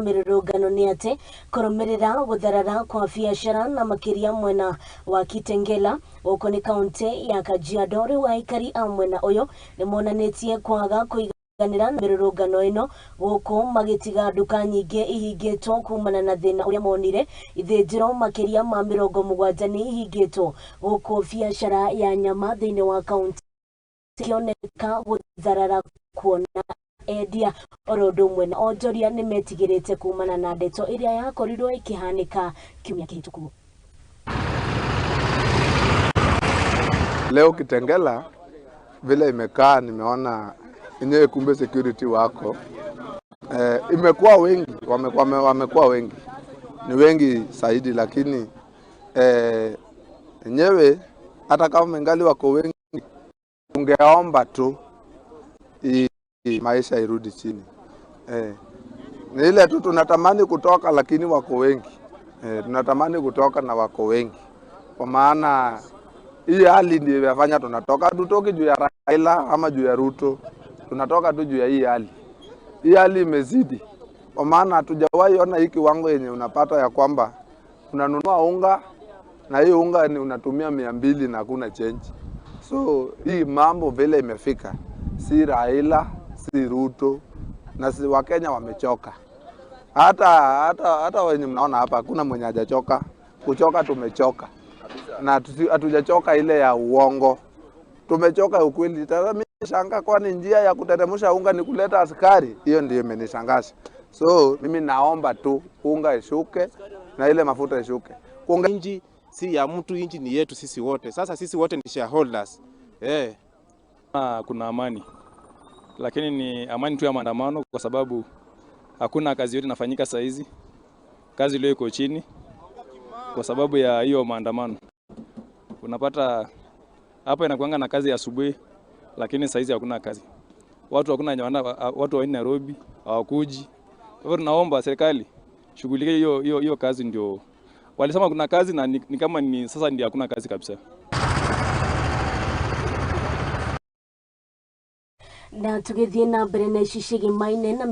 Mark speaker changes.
Speaker 1: mirurugano ni ati Kurumiriria Gutharara kwa biashara na makilia mwena wa Kitengela uko ni kaunti ya Kajiado ri wa ikari a mwena uyu nimonanitie kwaga kuiganira na mirurugano ino guuku magitiga duka nyingi ihigitwo kumana na thina uria monire ithinjiro makilia ma 70 ni ihigitwo guuku biashara ya nyama thini wa kaunti kioneka Gutharara kuona endia orodo mwena Wonjoria ni metigirite kumana na ndeto iria yakorirwo ikihanika kiumia kihituku.
Speaker 2: Leo Kitengela vile imekaa nimeona yenyewe kumbe security wako imekuwa wengi, wamekuwa wengi, ni wengi zaidi, lakini yenyewe hata kama mengali wako wengi ungeomba tu maisha irudi chini. Ni ile tu tunatamani kutoka, lakini wako wengi. Tunatamani kutoka na wako wengi. Kwa maana hii hali ndio inafanya tunatoka. Tutoki juu ya Raila ama juu ya Ruto. Tunatoka tu juu ya hii hali. Hii hali imezidi. Kwa maana hatujawahi ona hiki kiwango yenye unapata ya kwamba unanunua unga na hii unga ni unatumia 200 na hakuna change. So hii mambo vile imefika, si Raila, si Ruto, na si Wakenya wamechoka. Hata wenye mnaona hapa hakuna mwenye hajachoka. Kuchoka tumechoka. Na hatujachoka ile ya uongo. Tumechoka ukweli. Mimi shanga kwani njia ya kuteremsha unga ni kuleta askari. Hiyo ndio imenishangaza. So mimi naomba tu unga ishuke na ile mafuta ishuke.
Speaker 3: Unga inji si ya mtu, inji ni yetu sisi wote. Sasa sisi wote ni shareholders.
Speaker 4: Kuna amani. Lakini ni amani tu ya maandamano kwa sababu hakuna kazi yote inafanyika saa hizi. Kazi leo iko chini kwa sababu ya hiyo maandamano. Unapata hapa inakuanga na kazi ya asubuhi, lakini saa hizi hakuna kazi. Watu wa Nairobi hawakuji. Kwa hivyo tunaomba serikali shughulikie hiyo kazi. Ndio walisema kuna kazi na ni kama ni sasa ndio hakuna kazi kabisa.
Speaker 1: Na tugithie na mbere na icicigi maine na